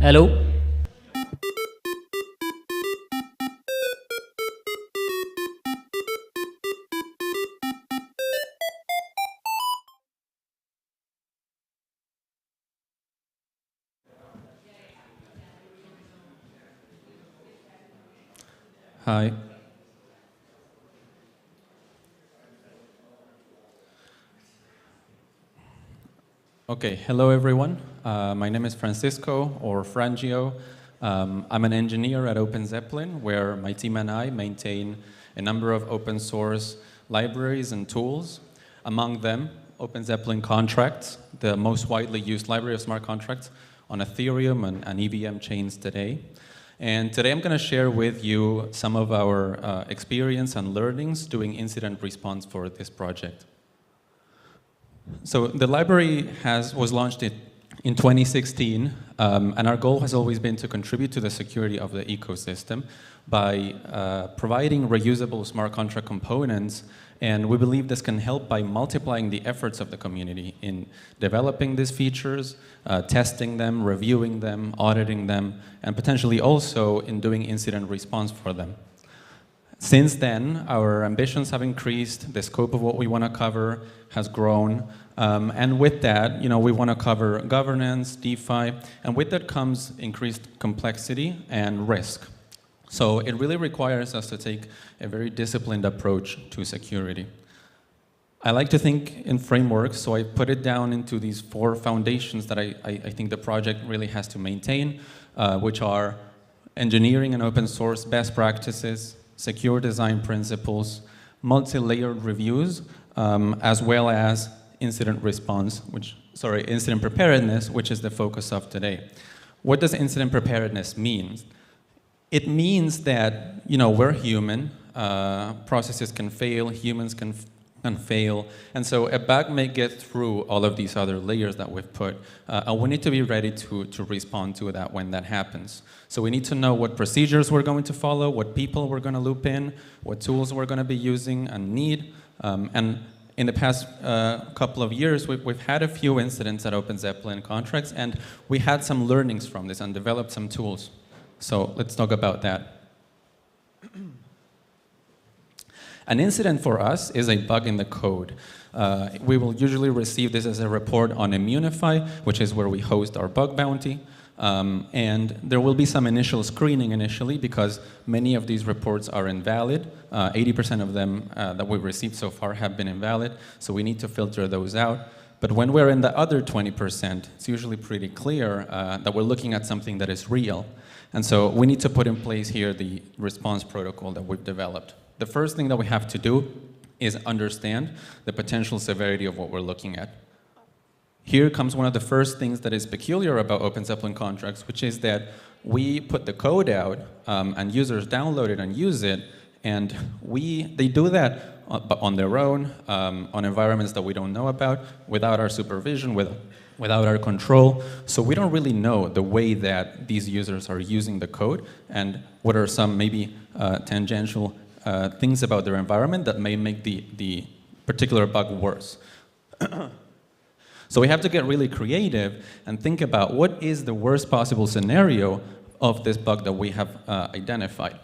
Hello. Hi. Okay, hello everyone. My name is Francisco, or Frangio. I'm an engineer at OpenZeppelin, where my team and I maintain a number of open source libraries and tools. Among them, OpenZeppelin Contracts, the most widely used library of smart contracts on Ethereum and EVM chains today. And today I'm going to share with you some of our experience and learnings doing incident response for this project. So the library was launched in 2016, and our goal has always been to contribute to the security of the ecosystem by providing reusable smart contract components, and we believe this can help by multiplying the efforts of the community in developing these features, testing them, reviewing them, auditing them, and potentially also in doing incident response for them. Since then, our ambitions have increased, the scope of what we want to cover has grown, and with that, we want to cover governance, DeFi, and with that comes increased complexity and risk. So it really requires us to take a very disciplined approach to security. I like to think in frameworks, so I put it down into these 4 foundations that I think the project really has to maintain, which are engineering and open source best practices, secure design principles, multi-layered reviews, as well as incident preparedness, which is the focus of today. What does incident preparedness mean? It means that, we're human, processes can fail, humans can fail, and so a bug may get through all of these other layers that we've put, and we need to be ready to respond to that when that happens. So we need to know what procedures we're going to follow, what people we're going to loop in, what tools we're going to be using and need, and in the past couple of years, we've had a few incidents at OpenZeppelin Contracts, and we had some learnings from this and developed some tools. So let's talk about that. An incident for us is a bug in the code. We will usually receive this as a report on Immunify, which is where we host our bug bounty. And there will be some initial screening initially because many of these reports are invalid. 80% of them that we've received so far have been invalid, so we need to filter those out. But when we're in the other 20%, it's usually pretty clear that we're looking at something that is real. And so we need to put in place here the response protocol that we've developed. The first thing that we have to do is understand the potential severity of what we're looking at. Here comes one of the first things that is peculiar about OpenZeppelin contracts, which is that we put the code out and users download it and use it, and they do that on their own, on environments that we don't know about, without our supervision, without our control. So we don't really know the way that these users are using the code and what are some maybe tangential things about their environment that may make the particular bug worse. So we have to get really creative and think about what is the worst possible scenario of this bug that we have identified.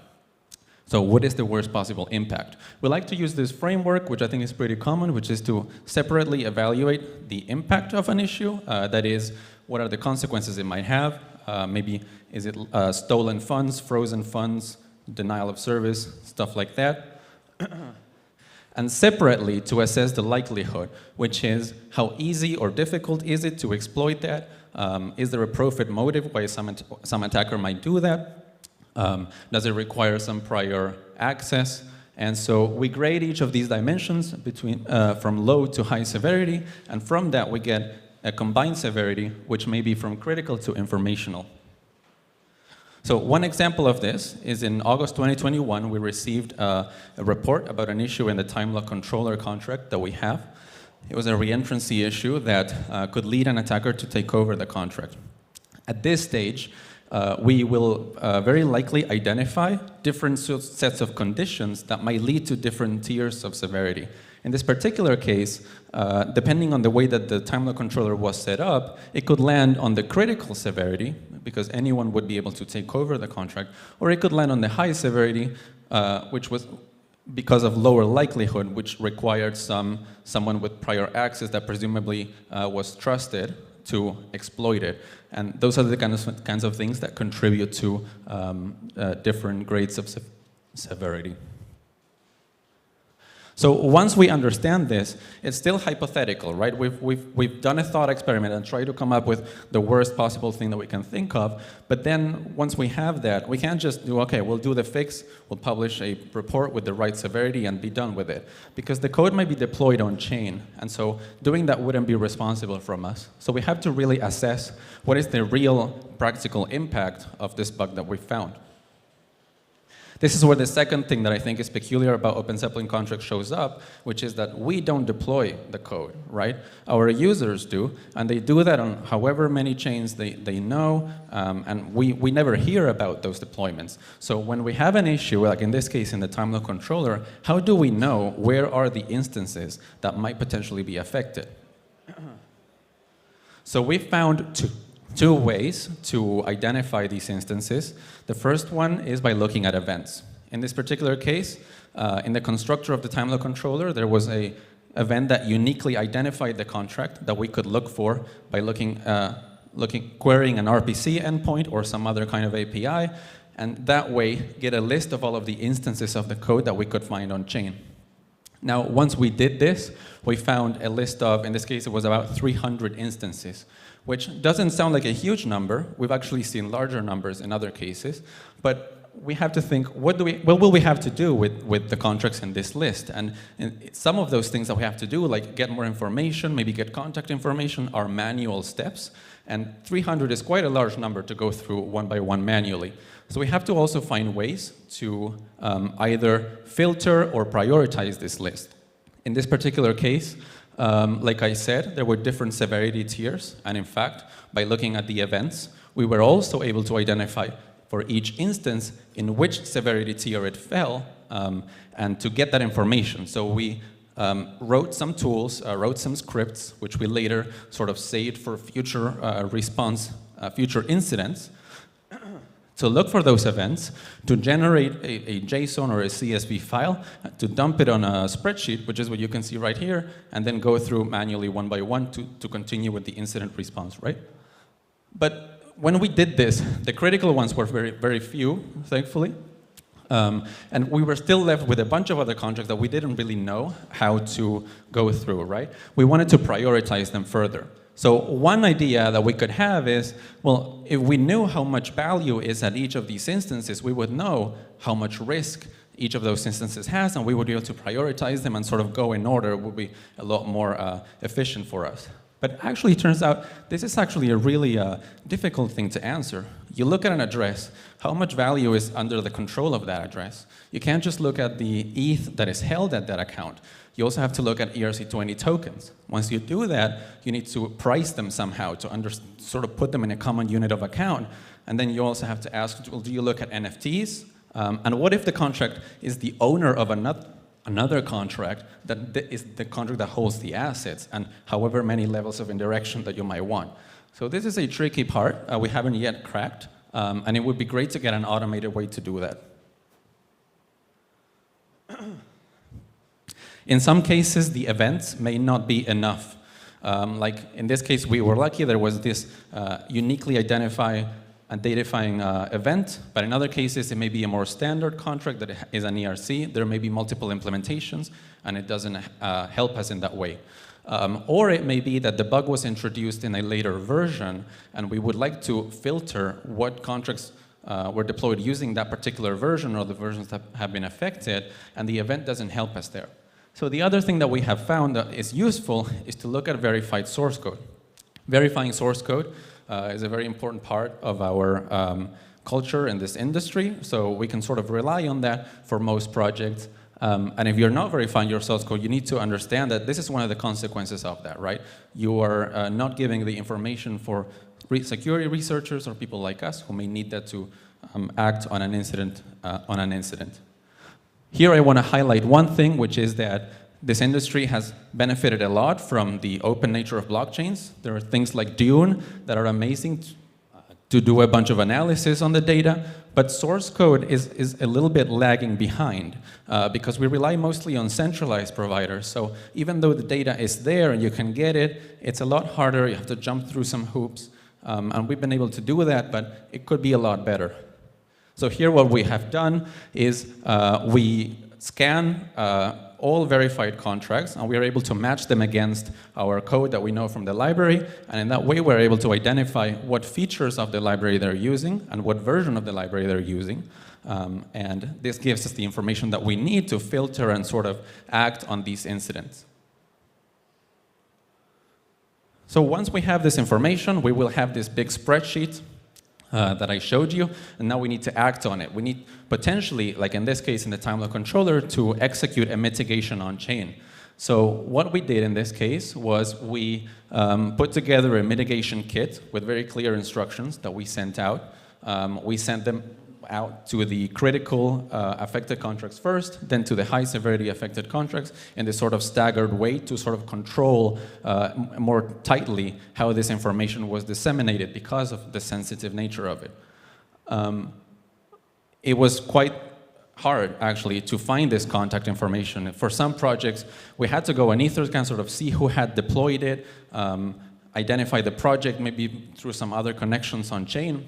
So what is the worst possible impact? We like to use this framework, which I think is pretty common, which is to separately evaluate the impact of an issue. That is, what are the consequences it might have? Maybe is it stolen funds, frozen funds, denial of service, stuff like that. And separately to assess the likelihood, which is how easy or difficult is it to exploit that? Is there a profit motive why some attacker might do that? Does it require some prior access? And so we grade each of these dimensions from low to high severity, and from that we get a combined severity, which may be from critical to informational. So one example of this is in August 2021, we received a report about an issue in the time lock controller contract that we have. It was a reentrancy issue that could lead an attacker to take over the contract. At this stage, we will very likely identify different sets of conditions that might lead to different tiers of severity. In this particular case, depending on the way that the time lock controller was set up, it could land on the critical severity, because anyone would be able to take over the contract, or it could land on the high severity, which was because of lower likelihood, which required someone with prior access that presumably was trusted to exploit it. And those are the kinds of things that contribute to different grades of severity. So once we understand this, it's still hypothetical, right? We've done a thought experiment and tried to come up with the worst possible thing that we can think of, but then once we have that, we can't just do, okay, we'll do the fix, we'll publish a report with the right severity and be done with it. Because the code might be deployed on chain, and so doing that wouldn't be responsible from us. So we have to really assess what is the real practical impact of this bug that we found. This is where the second thing that I think is peculiar about OpenZeppelin Contracts shows up, which is that we don't deploy the code, right? Our users do, and they do that on however many chains they know, and we never hear about those deployments. So when we have an issue, like in this case in the time lock controller, how do we know where are the instances that might potentially be affected? So we found two ways to identify these instances. The first one is by looking at events. In this particular case, in the constructor of the time lock controller, there was an event that uniquely identified the contract that we could look for by querying an RPC endpoint or some other kind of API, and that way get a list of all of the instances of the code that we could find on chain. Now, once we did this, we found a list of, in this case, it was about 300 instances, which doesn't sound like a huge number. We've actually seen larger numbers in other cases, but we have to think, what will we have to do with the contracts in this list? And some of those things that we have to do, like get more information, maybe get contact information, are manual steps, and 300 is quite a large number to go through one by one manually. So we have to also find ways to either filter or prioritize this list. In this particular case, like I said, there were different severity tiers, and in fact, by looking at the events, we were also able to identify for each instance in which severity tier it fell, and to get that information. So we wrote some tools, wrote some scripts, which we later sort of saved for future response, future incidents, to look for those events, to generate a JSON or a CSV file, to dump it on a spreadsheet, which is what you can see right here, and then go through manually one by one to continue with the incident response, right? But when we did this, the critical ones were very, very few, thankfully. And we were still left with a bunch of other contracts that we didn't really know how to go through, right? We wanted to prioritize them further. So one idea that we could have is, well, if we knew how much value is at each of these instances, we would know how much risk each of those instances has, and we would be able to prioritize them and sort of go in order. It would be a lot more efficient for us. But actually, it turns out this is actually a really difficult thing to answer. You look at an address, how much value is under the control of that address? You can't just look at the ETH that is held at that account. You also have to look at ERC20 tokens. Once you do that, you need to price them somehow to sort of put them in a common unit of account. And then you also have to ask, well, do you look at NFTs? And what if the contract is the owner of another contract that is the contract that holds the assets and however many levels of indirection that you might want? So this is a tricky part we haven't yet cracked, and it would be great to get an automated way to do that. In some cases, the events may not be enough. Like in this case, we were lucky there was this uniquely identifying event, but in other cases, it may be a more standard contract that is an ERC. There may be multiple implementations, and it doesn't help us in that way. Or it may be that the bug was introduced in a later version, and we would like to filter what contracts were deployed using that particular version or the versions that have been affected, and the event doesn't help us there. So the other thing that we have found that is useful is to look at verified source code. Verifying source code is a very important part of our culture in this industry, so we can sort of rely on that for most projects. And if you're not verifying your source code, you need to understand that this is one of the consequences of that, right? You are not giving the information for security researchers or people like us who may need that to act on an incident. Here I want to highlight one thing, which is that this industry has benefited a lot from the open nature of blockchains. There are things like Dune that are amazing to do a bunch of analysis on the data, but source code is a little bit lagging behind because we rely mostly on centralized providers. So even though the data is there and you can get it, it's a lot harder. You have to jump through some hoops. And we've been able to do that, but it could be a lot better. So here what we have done is we scan all verified contracts, and we are able to match them against our code that we know from the library, and in that way we're able to identify what features of the library they're using and what version of the library they're using. And this gives us the information that we need to filter and sort of act on these incidents. So once we have this information, we will have this big spreadsheet that I showed you, and now we need to act on it. We need potentially, like in this case in the time lock controller, to execute a mitigation on chain. So what we did in this case was we put together a mitigation kit with very clear instructions that we sent out. We sent them out to the critical affected contracts first, then to the high severity affected contracts in this sort of staggered way to sort of control more tightly how this information was disseminated because of the sensitive nature of it. It was quite hard, actually, to find this contact information. For some projects, we had to go on Etherscan, sort of see who had deployed it, identify the project, maybe through some other connections on chain.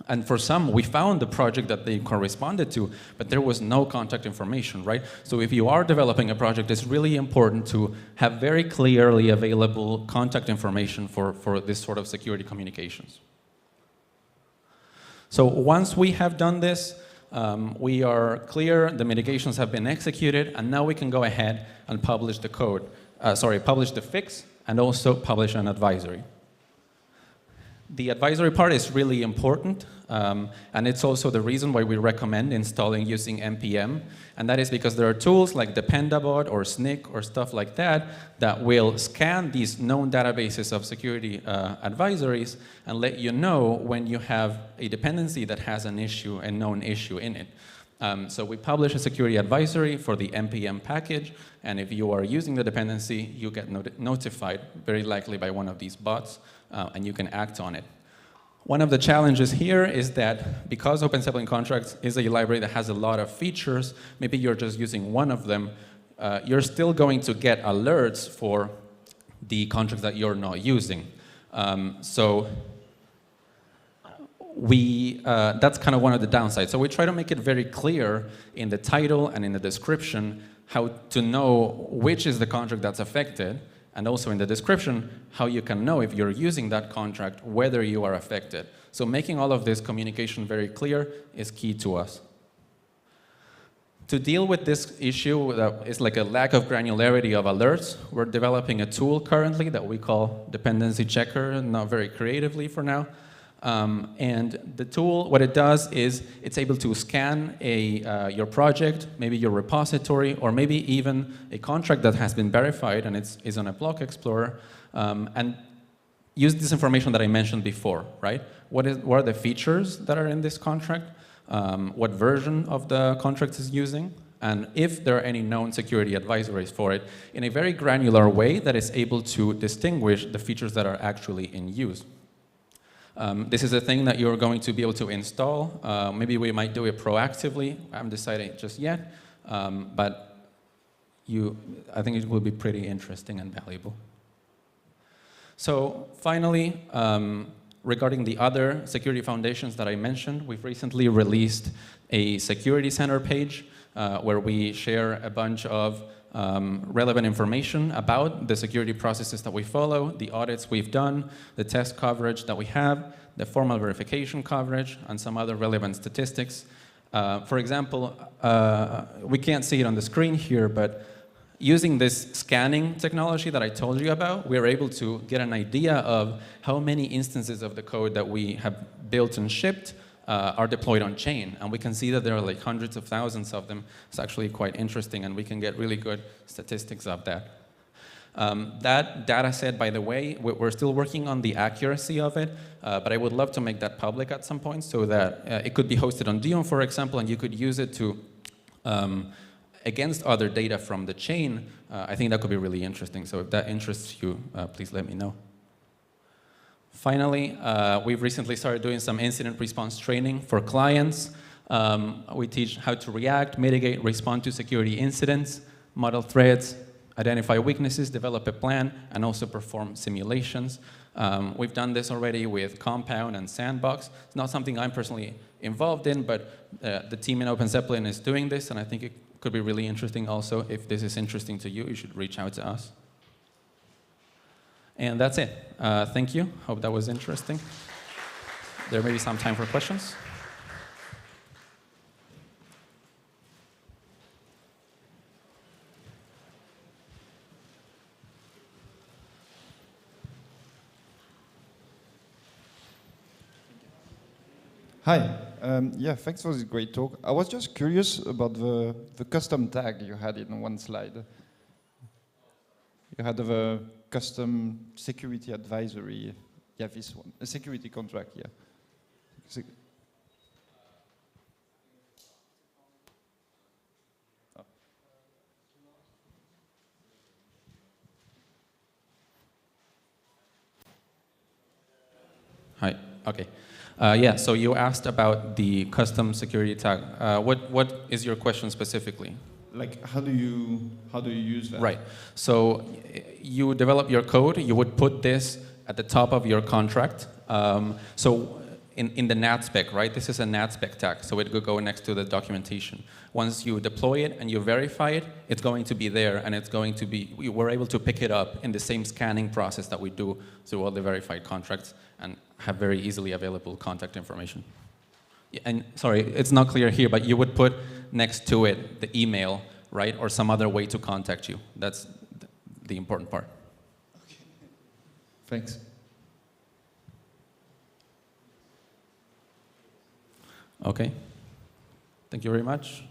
And for some, we found the project that they corresponded to, but there was no contact information, right? So if you are developing a project, it's really important to have very clearly available contact information for this sort of security communications. So once we have done this, we are clear, the mitigations have been executed, and now we can go ahead and publish the code. Publish the fix, and also publish an advisory. The advisory part is really important, and it's also the reason why we recommend installing using NPM, and that is because there are tools like Dependabot or SNCC or stuff like that that will scan these known databases of security advisories and let you know when you have a dependency that has an issue, a known issue in it. So we publish a security advisory for the NPM package, and if you are using the dependency, you get notified, very likely by one of these bots, and you can act on it. One of the challenges here is that because OpenZeppelin Contracts is a library that has a lot of features, maybe you're just using one of them, you're still going to get alerts for the contracts that you're not using. That's kind of one of the downsides. So we try to make it very clear in the title and in the description how to know which is the contract that's affected, and also in the description how you can know if you're using that contract whether you are affected. So making all of this communication very clear is key to us. To deal with this issue that is like a lack of granularity of alerts, we're developing a tool currently that we call Dependency Checker, not very creatively for now. And the tool, what it does is it's able to scan your project, maybe your repository, or maybe even a contract that has been verified and is on a block explorer, and use this information that I mentioned before, right? What are the features that are in this contract? What version of the contract is using? And if there are any known security advisories for it in a very granular way that is able to distinguish the features that are actually in use. This is a thing that you're going to be able to install. Maybe we might do it proactively. I haven't decided just yet, but I think it will be pretty interesting and valuable. So finally, regarding the other security foundations that I mentioned, we've recently released a security center page where we share a bunch of relevant information about the security processes that we follow, the audits we've done, the test coverage that we have, the formal verification coverage, and some other relevant statistics. For example, we can't see it on the screen here, but using this scanning technology that I told you about, we are able to get an idea of how many instances of the code that we have built and shipped are deployed on chain, and we can see that there are like hundreds of thousands of them. It's actually quite interesting, and we can get really good statistics of that. That data set, by the way, we're still working on the accuracy of it, but I would love to make that public at some point so that it could be hosted on Dion, for example, and you could use it to against other data from the chain, I think that could be really interesting. So if that interests you, please let me know. Finally, we've recently started doing some incident response training for clients. We teach how to react, mitigate, respond to security incidents, model threats, identify weaknesses, develop a plan, and also perform simulations. We've done this already with Compound and Sandbox. It's not something I'm personally involved in, but the team in OpenZeppelin is doing this, and I think it could be really interesting also. If this is interesting to you, you should reach out to us. And that's it. Thank you. Hope that was interesting. There may be some time for questions. Hi. Yeah, thanks for this great talk. I was just curious about the custom tag you had in one slide. You had the custom security advisory. Yeah, this one. A security contract, yeah. Hi. Okay. Yeah, so you asked about the custom security tag. What is your question specifically? Like, how do you use that? Right. So you develop your code. You would put this at the top of your contract. So in the NAT spec, right? This is a NAT spec tag, so it could go next to the documentation. Once you deploy it and you verify it, it's going to be there, and it's going to be, we're able to pick it up in the same scanning process that we do through all the verified contracts and have very easily available contact information. And sorry, it's not clear here, but you would put next to it the email, right, or some other way to contact you. That's the important part. Okay. Thanks. Okay. Thank you very much.